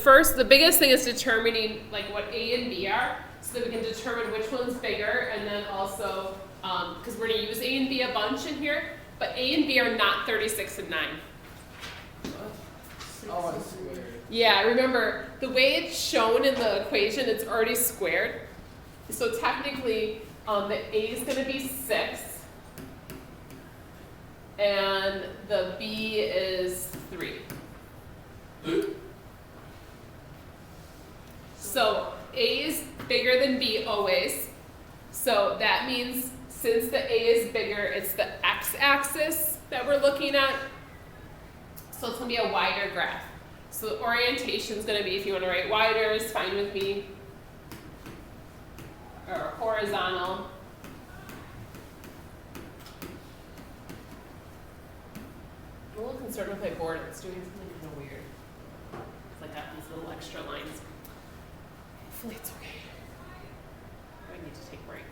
the biggest thing is determining like what A and B are, so that we can determine which one's bigger, and then also, because we're gonna use A and B a bunch in here, but A and B are not 36 and 9. Oh, it's squared. Yeah, remember, the way it's shown in the equation, it's already squared. So technically, the A is gonna be 6, and the B is 3. So A is bigger than B always. So that means since the A is bigger, it's the x-axis that we're looking at. So it's gonna be a wider graph. So the orientation is gonna be, if you wanna write wider, is fine with me. Or horizontal. I'm a little concerned with my board. It's doing something kind of weird. It's like got these little extra lines. Hopefully it's okay. I need to take a break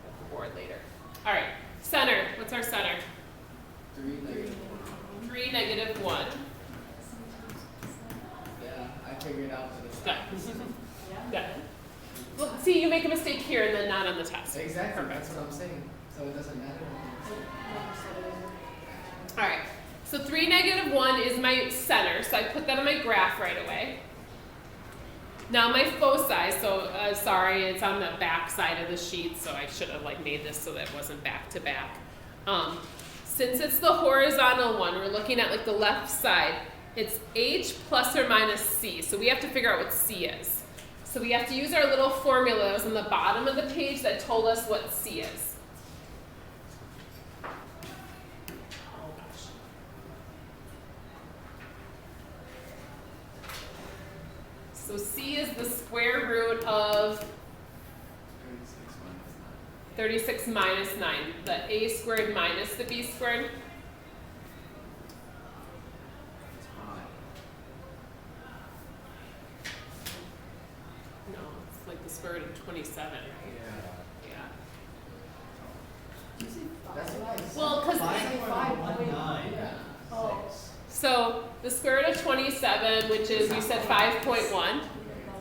with the board later. All right, center. What's our center? 3, -1. 3, -1. Yeah, I figured out for this. Good. Good. Well, see, you make a mistake here and then not on the test. Exactly, Perfect. that's what I'm saying. So it doesn't matter. All right, so 3, -1 is my center, so I put that on my graph right away. Now my foci, so sorry, it's on the back side of the sheet, so I should have like made this so that it wasn't back to back. Since it's the horizontal one, we're looking at like the left side, it's H plus or minus C, so we have to figure out what C is. So we have to use our little formula that was on the bottom of the page that told us what C is. Oh gosh. So C is the square root of 36 minus 9. The A squared minus the B squared. No, it's like the square root of 27, right? Yeah. Yeah. That's what I said. Well, because 5.19. Yeah. Oh. So the square root of 27, which is, you said 5.1.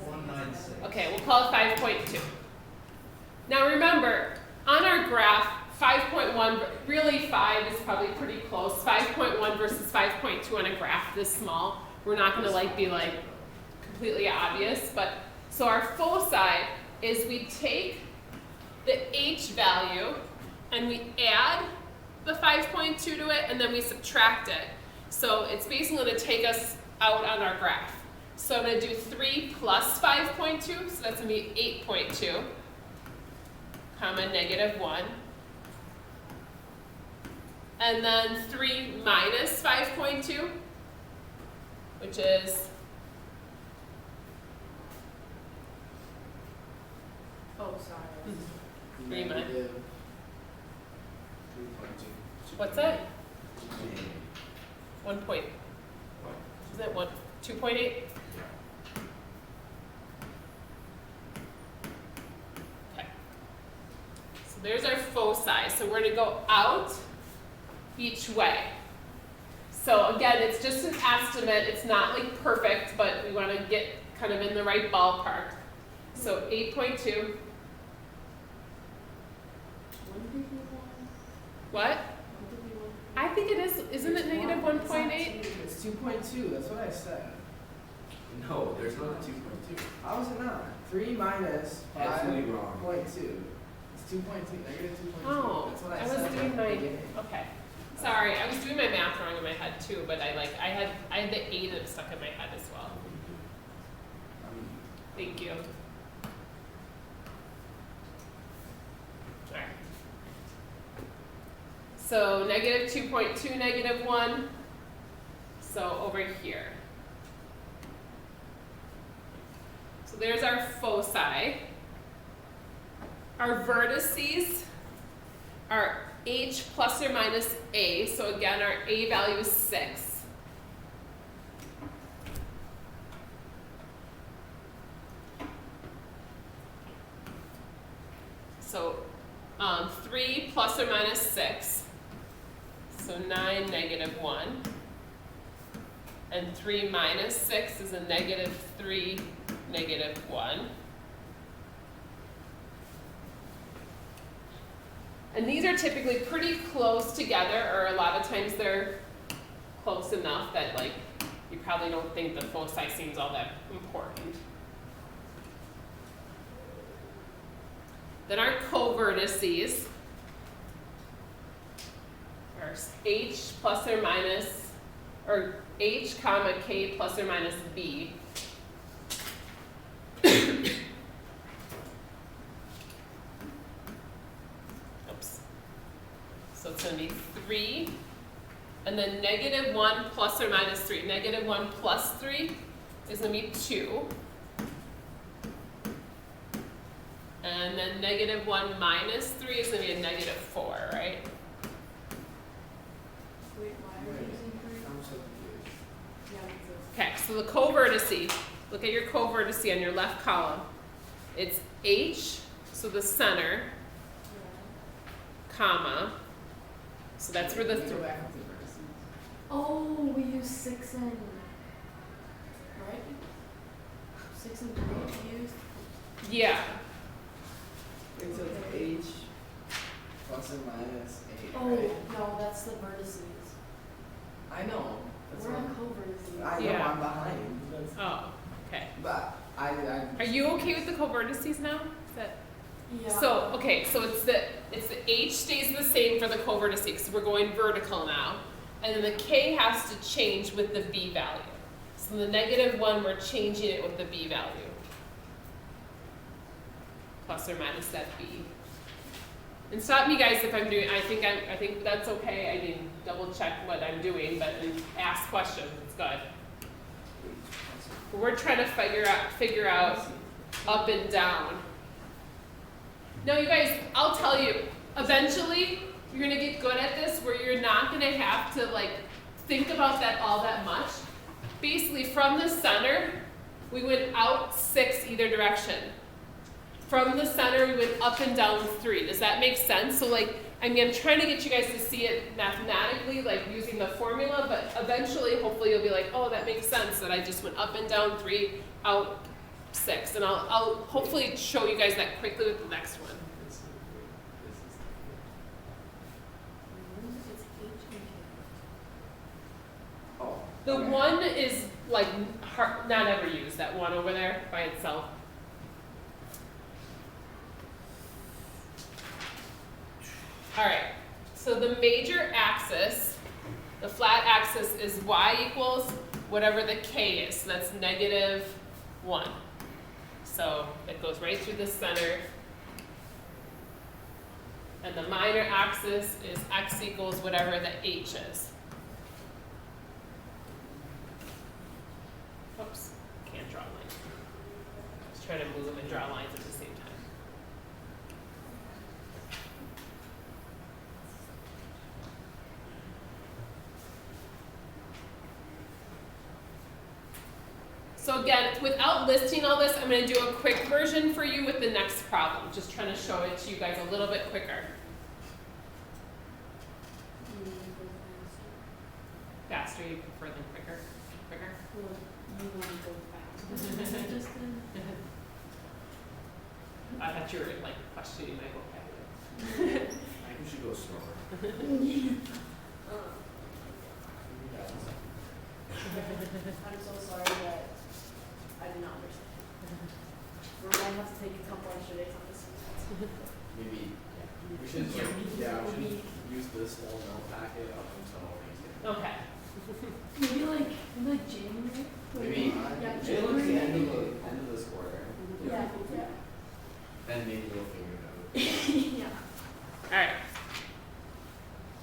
196. Okay, we'll call it 5.2. Now remember, on our graph, 5.1, really 5 is probably pretty close. 5.1 versus 5.2 on a graph this small. We're not gonna like be like completely obvious, but so our foci is we take the H value and we add the 5.2 to it and then we subtract it. So it's basically gonna take us out on our graph. So I'm gonna do 3 plus 5.2, so that's gonna be 8.2, comma, -1. And then 3 minus 5.2, which is, oh, sorry. 3 minus, -3.2. what's that? 1 point, is that 2.8? Okay. So there's our foci. So we're gonna go out each way. So again, it's just an estimate. It's not like perfect, but we wanna get kind of in the right ballpark. So 8.2. What? I think it is, isn't it -1.8? It's 2.2, that's what I said. No, there's not a 2.2. How is it not? 3 minus Absolutely wrong. 5.2. It's 2.2, -2.2. Oh, That's what I I was said. doing at the my, beginning. okay. Sorry, I was doing my math wrong in my head too, but I had the 8 stuck in my head as well. Thank you. Alright. So -2.2, -1. So over here. So there's our foci. Our vertices are H plus or minus A. So again, our A value is 6. So 3 plus or minus 6. So 9, -1. And 3 minus 6 is a -3, -1. And these are typically pretty close together, or a lot of times they're close enough that like you probably don't think the foci seems all that important. Then our covertices are h plus or minus, or h comma k plus or minus b. Oops. So it's going to be 3, and then -1 plus or minus 3. -1 plus 3 is going to be 2. And then -1 minus 3 is going to be a -4, right? Wait, why are we using three? I'm so confused. Yeah, because Okay, so the covertice, look at your covertice on your left column. It's H, so the center, comma, so that's where the, Can we go back up to vertices? oh, we use 6 and, right? 6 and 3 we used? yeah, It's a h plus or minus 8, Oh, right? no, that's the vertices. I know. That's We're what on I'm, covertices. I know Yeah. I'm behind. That's, oh, okay. but I Are you okay with the covertices now? Is that? Yeah. So, okay, so it's the H stays the same for the covertice because we're going vertical now. And then the K has to change with the B value. So the -1, we're changing it with the B value. Plus or minus that B. And stop me guys if I'm doing, I think that's okay. I didn't double check what I'm doing, but and ask questions, it's good. We're trying to figure out up and down. No, you guys, I'll tell you, eventually you're gonna get good at this where you're not gonna have to like think about that all that much. Basically from the center, we went out 6 either direction. From the center, we went up and down 3. Does that make sense? So like, I mean, I'm trying to get you guys to see it mathematically, like using the formula, but eventually, hopefully you'll be like, oh, that makes sense that I just went up and down 3, out 6. And I'll hopefully show you guys that quickly with the next one. It's It's H and K. oh. The okay. 1 is like not ever used, that 1 over there by itself. All right, so the major axis, the flat axis is y equals whatever the k is, so that's -1. So it goes right through the center. And the minor axis is x equals whatever the h is. Oops, can't draw lines. Just trying to move and draw lines at the same time. So again, without listing all this, I'm going to do a quick version for you with the next problem. Just trying to show it to you guys a little bit quicker. You want to go Faster, you prefer than quicker? Quicker? faster? Well, you want to go faster. I just did. I thought you were like questioning my vocabulary. I think we should go slower. I'm so sorry that I did not understand. We're gonna have to take a couple extra days on this. Maybe, we should, we should use this whole note packet up until Wednesday. Okay. Maybe like January? Maybe, Yeah, maybe look at the January. end of this quarter, Yeah, and maybe we'll figure it out. yeah. All right.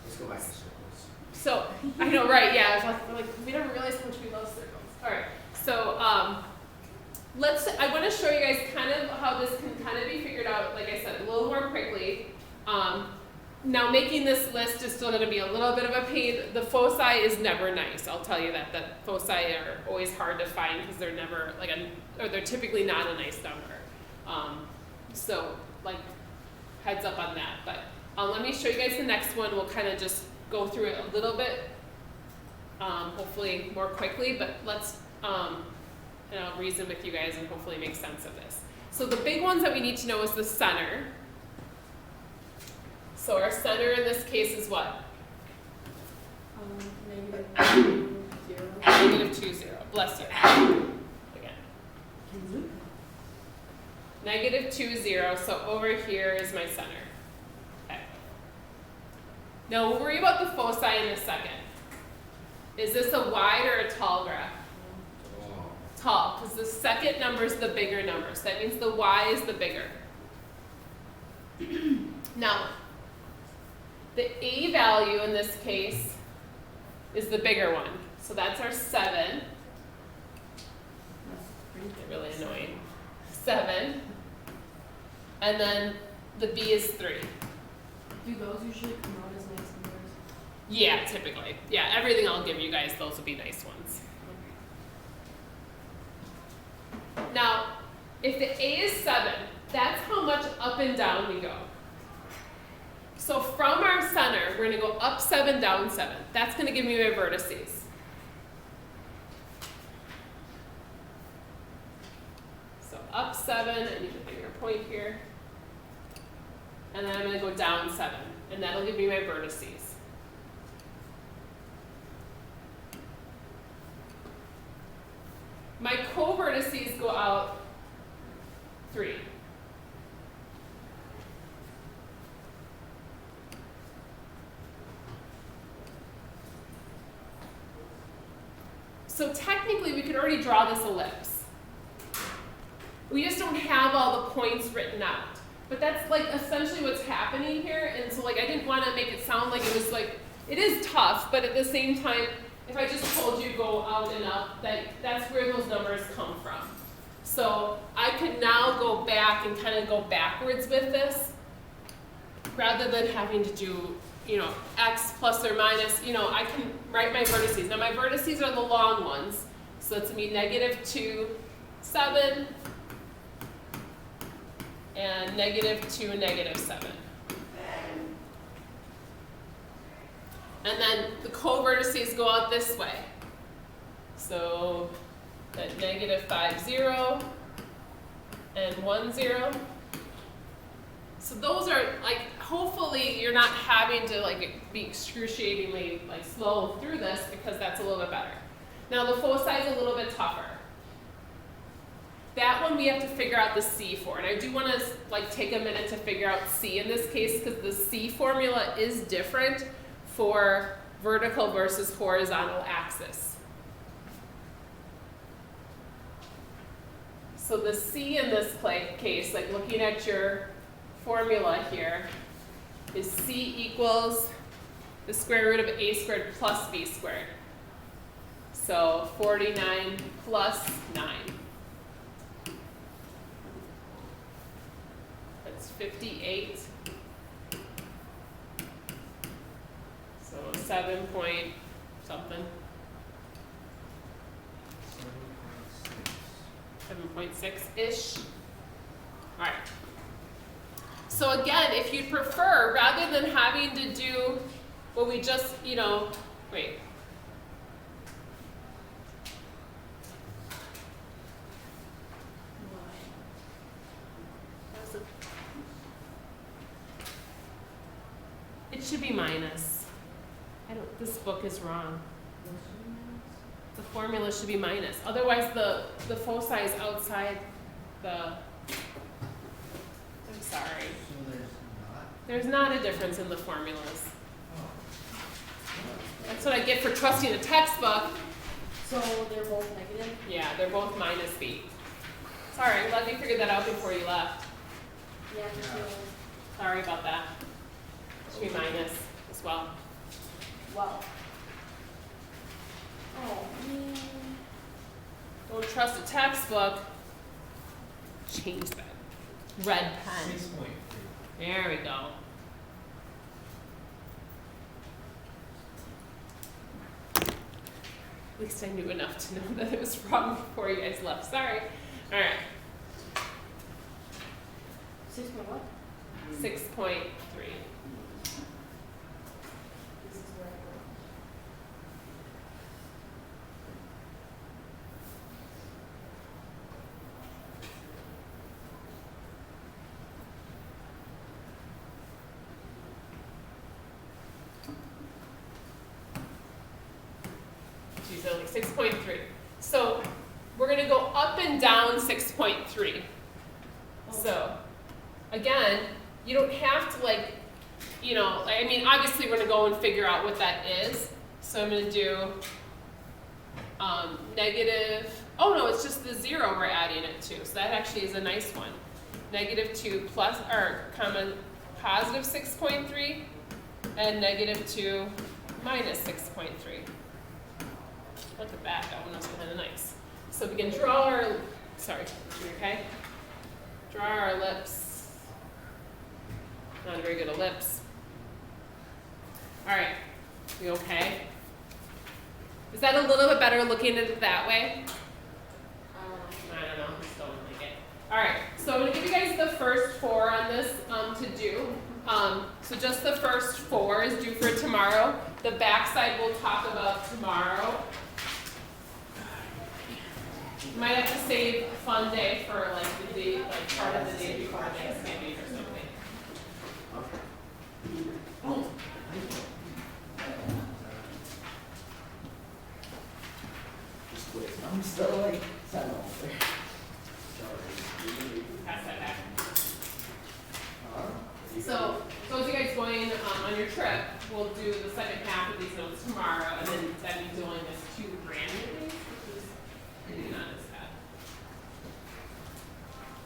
Let's go back to circles. So, I know, right, yeah, I was like, we don't realize how much we love circles. All right, so, I want to show you guys kind of how this can kind of be figured out, like I said, a little more quickly. Now, making this list is still going to be a little bit of a pain. The foci is never nice, I'll tell you that. The foci are always hard to find because they're never, or they're typically not a nice number. So, like, heads up on that. But let me show you guys the next one. We'll kind of just go through it a little bit hopefully more quickly, but let's, and I'll reason with you guys and hopefully make sense of this. So the big ones that we need to know is the center. So our center in this case is what? -2, 0. -2, 0. Bless you. Again. -2, 0. So over here is my center. Okay. Now we'll worry about the foci in a second. Is this a wide or a tall graph? Tall, because the second number is the bigger number. So that means the y is the bigger. Now, the a value in this case is the bigger one. So that's our 7. They're really annoying. 7. And then the b is 3. Do those usually come out as nice numbers? Yeah, typically. Yeah, everything I'll give you guys, those will be nice ones. Now, if the a is 7, that's how much up and down we go. So from our center, we're going to go up 7, down 7. That's going to give me my vertices. So up 7, I need a bigger point here. And then I'm going to go down 7, and that'll give me my vertices. My co-vertices go out 3. So technically we could already draw this ellipse. We just don't have all the points written out. But that's like essentially what's happening here, and so like I didn't want to make it sound like it was like, it is tough, but at the same time, if I just told you go out and up, that's where those numbers come from. So I could now go back and kind of go backwards with this, rather than having to do, you know, x plus or minus, you know, I can write my vertices. Now my vertices are the long ones, so it's going to be -2, 7, and -2, -7. And then the co-vertices go out this way. So that -5, 0, and 1, 0. So those are like, hopefully you're not having to like be excruciatingly like slow through this, because that's a little bit better. Now the foci is a little bit tougher. That one we have to figure out the C for, and I do want to like take a minute to figure out C in this case, because the C formula is different for vertical versus horizontal axis. So the C in this case, like looking at your formula here, is C equals the square root of a squared plus b squared. So 49 plus 9. That's 58. So 7 point something. 7.6-ish. All right. So again, if you'd prefer, rather than having to do what we just, you know, wait. It should be minus. This book is wrong. The formula should be minus. Otherwise, the foci is outside the. I'm sorry. So There's not a difference in the formulas. oh. That's what I get for trusting a textbook. So they're both negative? Yeah, they're both minus b. Sorry, I'm glad you figured that out before you left. Yeah, just Yeah. Sorry about that. Should be minus as well. Wow. Oh, man. Don't trust a textbook. Change that. Red pen. 6.3. There we go. At least I knew enough to know that it was wrong before you guys left. Sorry. All right. 6 point what? 6.3. This is where I go. easily, 6.3. So we're gonna go up and down 6.3. So, again, you don't have to like, you know, I mean, obviously we're gonna go and figure out what that is. So I'm gonna do negative, oh no, it's just the 0 we're adding it to. So that actually is a nice one. -2 plus, or comma, positive 6.3, and -2 minus 6.3. Look at that, that one was kind of nice. So we can draw our, sorry, okay? Draw our ellipse. Not a very good ellipse. All right, we okay? Is that a little bit better looking at it that way? I don't know, I just don't like it. All right, so I'm gonna give you guys the first 4 on this to do. So just the first 4 is due for tomorrow. The backside we'll talk about tomorrow. You might have to save a fun day for like the day, like part of the day before Thanksgiving or something. Oh. Just wait. I'm still like 7 over. Pass that back. Huh? So as you guys going on your trip, we'll do the second half of these notes tomorrow, and then that means only miss 2 brand new things, which is maybe not as bad.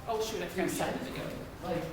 Oh shoot, I forgot to start the video. Like,